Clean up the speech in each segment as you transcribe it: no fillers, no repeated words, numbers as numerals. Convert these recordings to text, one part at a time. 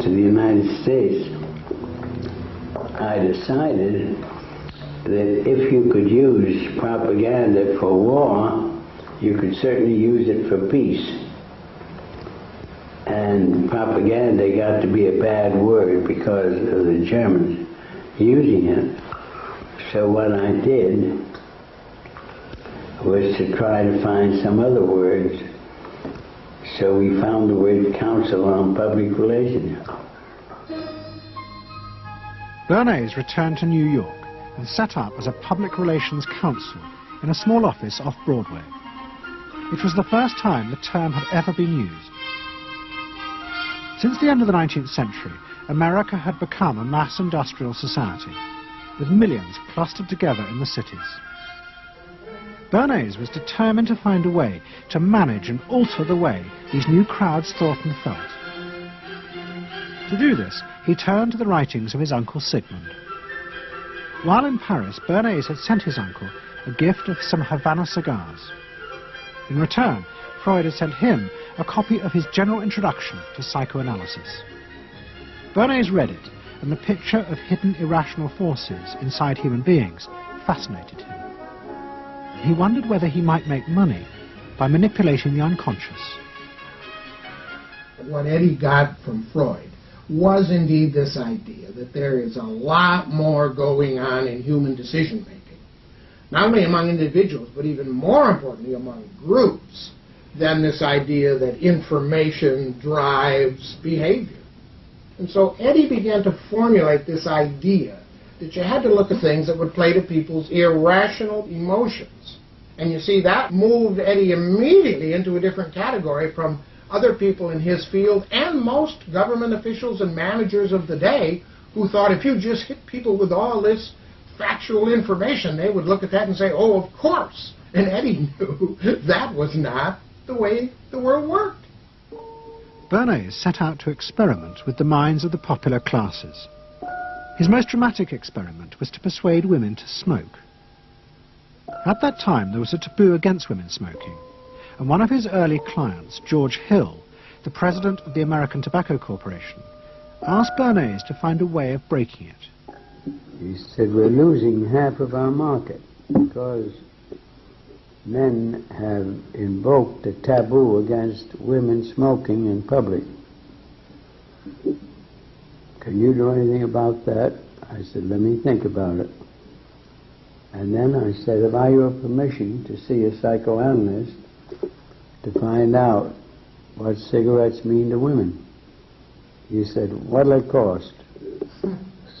back to the United States, I decided that if you could use propaganda for war, you could certainly use it for peace. And propaganda got to be a bad word because of the Germans using it. So what I did was to try to find some other words. So we found the word Council on Public Relations. Bernays returned to New York and set up as a public relations counsel in a small office off Broadway. It was the first time the term had ever been used. Since the end of the 19th century, America had become a mass industrial society, with millions clustered together in the cities. Bernays was determined to find a way to manage and alter the way these new crowds thought and felt. To do this, he turned to the writings of his uncle Sigmund. While in Paris, Bernays had sent his uncle a gift of some Havana cigars. In return, Freud had sent him a copy of his general introduction to psychoanalysis. Bernays read it, and the picture of hidden irrational forces inside human beings fascinated him. He wondered whether he might make money by manipulating the unconscious. What Eddie got from Freud was indeed this idea that there is a lot more going on in human decision-making, not only among individuals, but even more importantly among groups, than this idea that information drives behavior. And so Eddie began to formulate this idea that you had to look at things that would play to people's irrational emotions. And you see, that moved Eddie immediately into a different category from other people in his field and most government officials and managers of the day who thought if you just hit people with all this factual information, they would look at that and say, oh, of course. And Eddie knew that was not the way the world worked. Bernays set out to experiment with the minds of the popular classes. His most dramatic experiment was to persuade women to smoke. At that time, there was a taboo against women smoking, and one of his early clients, George Hill, the president of the American Tobacco Corporation, asked Bernays to find a way of breaking it. He said, we're losing half of our market because men have invoked a taboo against women smoking in public. Can you do anything about that? I said, let me think about it. And then I said, have I your permission to see a psychoanalyst to find out what cigarettes mean to women? He said, what'll it cost?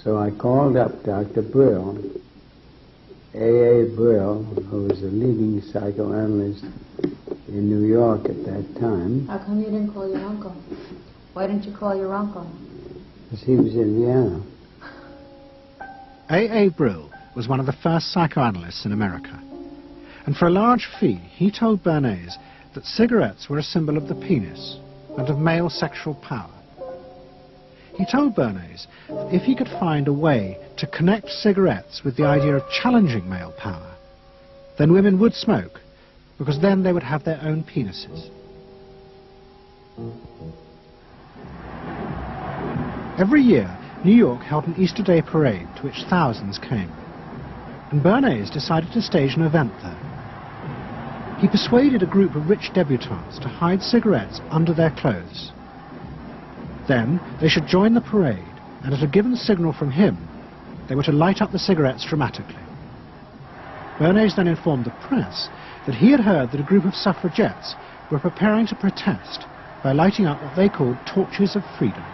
So I called up Dr. Brill, A.A. Brill, who was a leading psychoanalyst in New York at that time. How come you didn't call your uncle? Why didn't you call your uncle? Because he was in Vienna. A.A. Brill was one of the first psychoanalysts in America. And for a large fee, he told Bernays that cigarettes were a symbol of the penis and of male sexual power. He told Bernays that if he could find a way to connect cigarettes with the idea of challenging male power, then women would smoke, because then they would have their own penises. Every year, New York held an Easter Day parade to which thousands came, and Bernays decided to stage an event there. He persuaded a group of rich debutantes to hide cigarettes under their clothes. Then they should join the parade, and at a given signal from him, they were to light up the cigarettes dramatically. Bernays then informed the press that he had heard that a group of suffragettes were preparing to protest by lighting up what they called torches of freedom.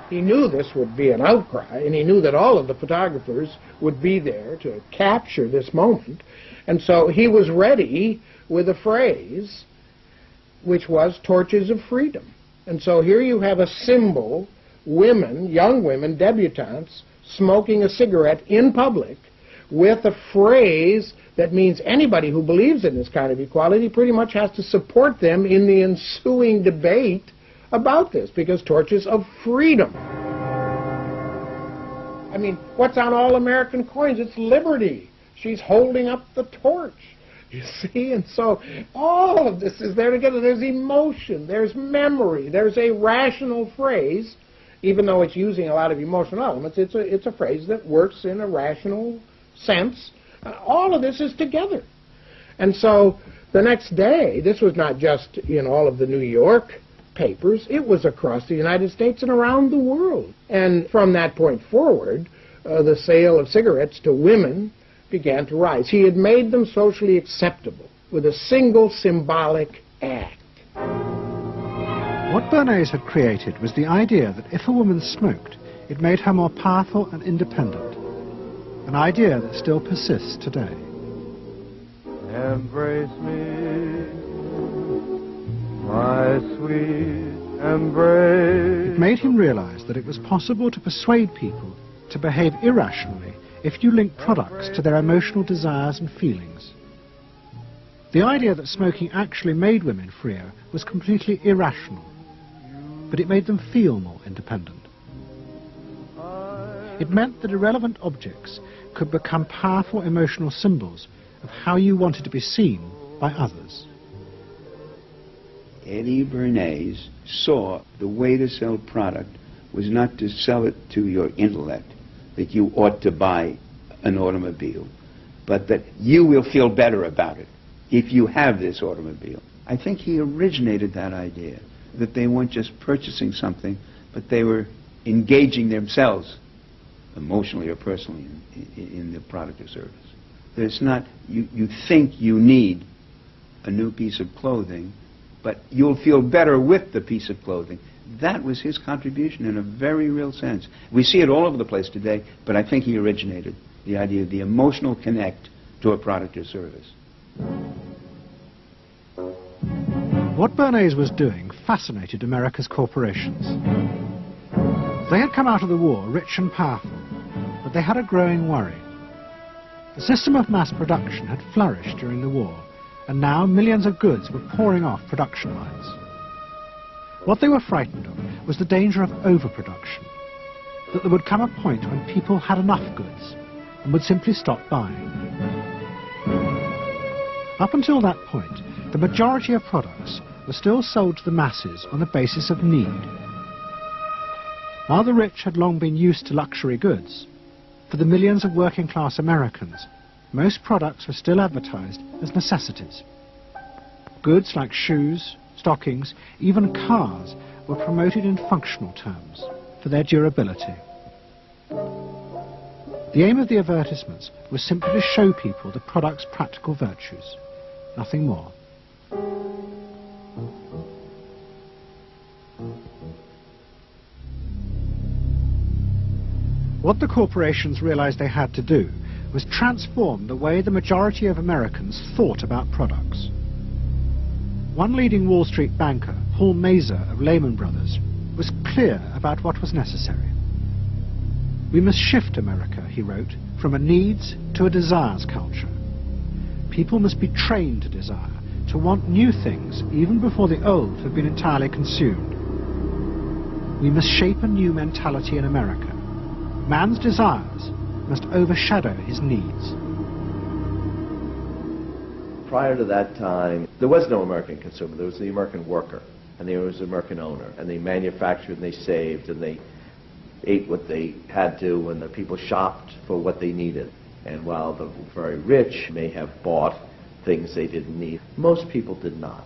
He knew this would be an outcry, and he knew that all of the photographers would be there to capture this moment. And so he was ready with a phrase which was torches of freedom. And so here you have a symbol, women, young women, debutantes, smoking a cigarette in public with a phrase that means anybody who believes in this kind of equality pretty much has to support them in the ensuing debate about this, because torches of freedom. I mean, what's on all American coins? It's liberty. She's holding up the torch. You see? And so all of this is there together. There's emotion, there's memory, there's a rational phrase, Even though it's using a lot of emotional elements, it's a phrase that works in a rational sense. All of this is together. And so the next day, this was not just in all of the New York papers, it was across the United States and around the world. And from that point forward, the sale of cigarettes to women began to rise. He had made them socially acceptable with a single symbolic act. What Bernays had created was the idea that if a woman smoked, it made her more powerful and independent, an idea that still persists today. Embrace me, my sweet embrace. It made him realize that it was possible to persuade people to behave irrationally if you link products to their emotional desires and feelings. The idea that smoking actually made women freer was completely irrational, but it made them feel more independent. It meant that irrelevant objects could become powerful emotional symbols of how you wanted to be seen by others. Eddie Bernays saw the way to sell product was not to sell it to your intellect, that you ought to buy an automobile, but that you will feel better about it if you have this automobile. I think he originated that idea, that they weren't just purchasing something, but they were engaging themselves emotionally or personally in the product or service. There's not, you think you need a new piece of clothing, but you'll feel better with the piece of clothing. That was his contribution in a very real sense. We see it all over the place today, but I think he originated the idea of the emotional connect to a product or service. What Bernays was doing fascinated America's corporations. They had come out of the war rich and powerful, but they had a growing worry. The system of mass production had flourished during the war, and now millions of goods were pouring off production lines. What they were frightened of was the danger of overproduction, that there would come a point when people had enough goods and would simply stop buying. Up until that point, the majority of products were still sold to the masses on the basis of need. While the rich had long been used to luxury goods, for the millions of working-class Americans, most products were still advertised as necessities. Goods like shoes, stockings, even cars were promoted in functional terms for their durability. The aim of the advertisements was simply to show people the product's practical virtues, nothing more. What the corporations realized they had to do was transform the way the majority of Americans thought about products. One leading Wall Street banker, Paul Mazur of Lehman Brothers, was clear about what was necessary. We must shift America, he wrote, from a needs to a desires culture. People must be trained to desire, to want new things even before the old have been entirely consumed. We must shape a new mentality in America. Man's desires must overshadow his needs. Prior to that time, there was no American consumer. There was the American worker, and there was the American owner, and they manufactured and they saved and they ate what they had to, and the people shopped for what they needed. And while the very rich may have bought things they didn't need, most people did not.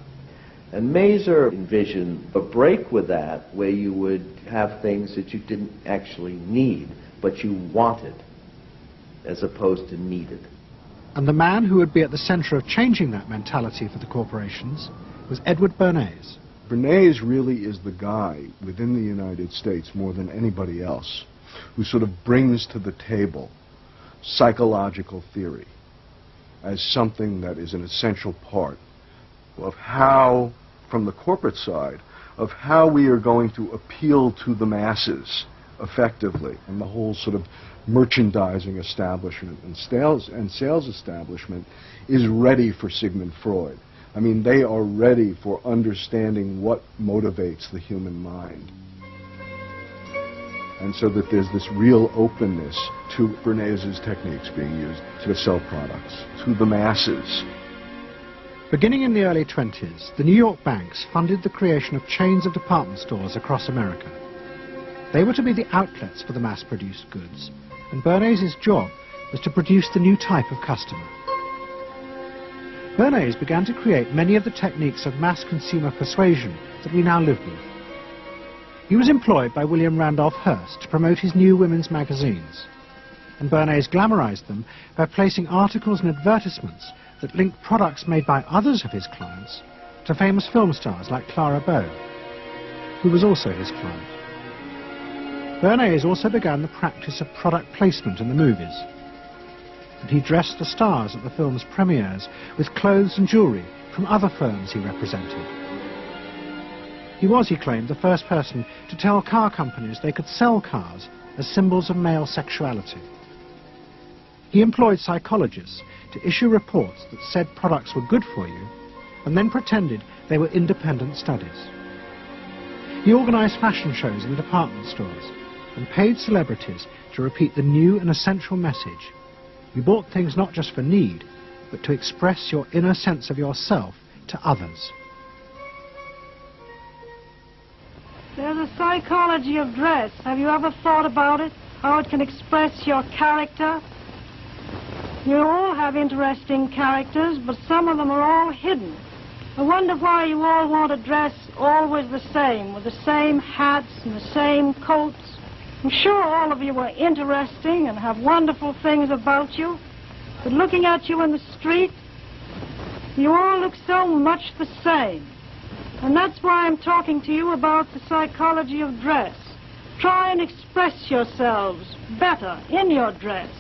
And Mazur envisioned a break with that, where you would have things that you didn't actually need, but you wanted, as opposed to needed. And the man who would be at the center of changing that mentality for the corporations was Edward Bernays. Bernays really is the guy within the United States, more than anybody else, who sort of brings to the table psychological theory as something that is an essential part of how, from the corporate side, of how we are going to appeal to the masses effectively. And the whole sort of merchandising establishment and sales establishment is ready for Sigmund Freud. I mean, they are ready for understanding what motivates the human mind. And so that there's this real openness to Bernays' techniques being used to sell products to the masses. Beginning in the early 20s, the New York banks funded the creation of chains of department stores across America. They were to be the outlets for the mass-produced goods, and Bernays' job was to produce the new type of customer. Bernays began to create many of the techniques of mass consumer persuasion that we now live with. He was employed by William Randolph Hearst to promote his new women's magazines, and Bernays glamorized them by placing articles and advertisements that linked products made by others of his clients to famous film stars like Clara Bow, who was also his client. Bernays also began the practice of product placement in the movies, and he dressed the stars at the film's premieres with clothes and jewellery from other firms he represented. He was, he claimed, the first person to tell car companies they could sell cars as symbols of male sexuality. He employed psychologists to issue reports that said products were good for you and then pretended they were independent studies. He organised fashion shows in department stores and paid celebrities to repeat the new and essential message: you bought things not just for need, but to express your inner sense of yourself to others. There's a psychology of dress. Have you ever thought about it? How it can express your character? You all have interesting characters, but some of them are all hidden. I wonder why you all want to dress always the same, with the same hats and the same coats. I'm sure all of you are interesting and have wonderful things about you, but looking at you in the street, you all look so much the same. And that's why I'm talking to you about the psychology of dress. Try and express yourselves better in your dress.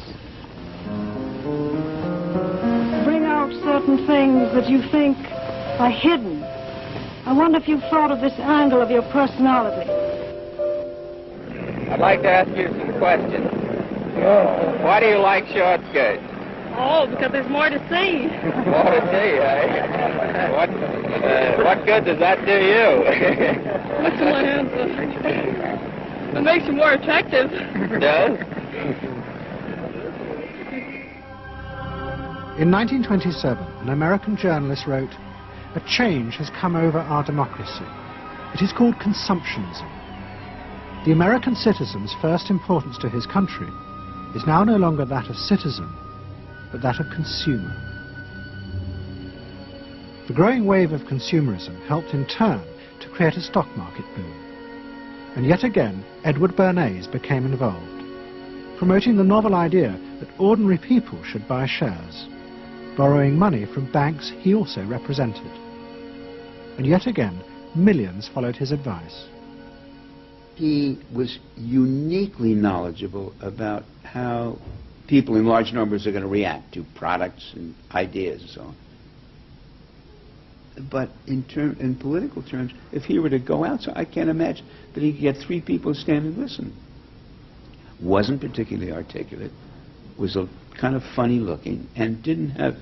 Bring out certain things that you think are hidden. I wonder if you've thought of this angle of your personality. I'd like to ask you some questions. Why do you like short skirts? Oh, because there's more to see. More to see, eh? What good does that do you? Excellent. It makes you more attractive. It does? In 1927, an American journalist wrote, "A change has come over our democracy. It is called consumptionism. The American citizen's first importance to his country is now no longer that of citizen, but that of consumer." The growing wave of consumerism helped in turn to create a stock market boom. And yet again, Edward Bernays became involved, promoting the novel idea that ordinary people should buy shares, borrowing money from banks he also represented. And yet again, millions followed his advice. He was uniquely knowledgeable about how people in large numbers are going to react to products and ideas and so on. But in political terms, if he were to go out, so I can't imagine that he could get 3 people to stand and listen. Wasn't particularly articulate, was a kind of funny looking, and didn't have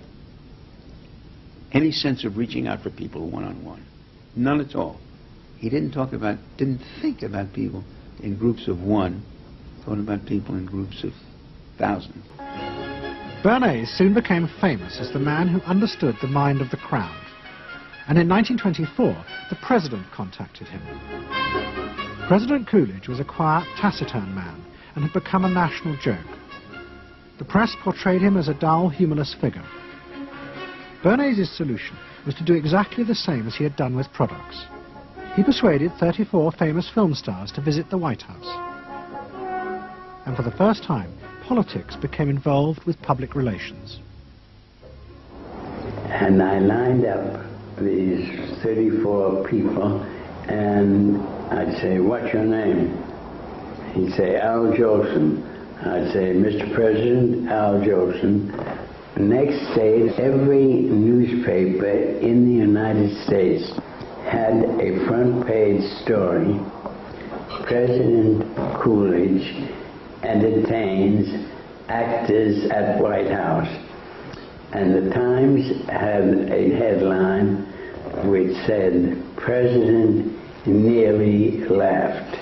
any sense of reaching out for people one-on-one. None at all. He didn't think about people in groups of one, thought about people in groups of thousands. Bernays soon became famous as the man who understood the mind of the crowd. And in 1924, the president contacted him. President Coolidge was a quiet, taciturn man and had become a national joke. The press portrayed him as a dull, humorless figure. Bernays' solution was to do exactly the same as he had done with products. He persuaded 34 famous film stars to visit the White House. And for the first time, politics became involved with public relations. And I lined up these 34 people, and I'd say, "What's your name?" He'd say, "Al Jolson." I'd say, "Mr. President, Al Jolson." Next day, every newspaper in the United States had a front page story: President Coolidge entertains actors at White House. And the Times had a headline which said, "President nearly laughed."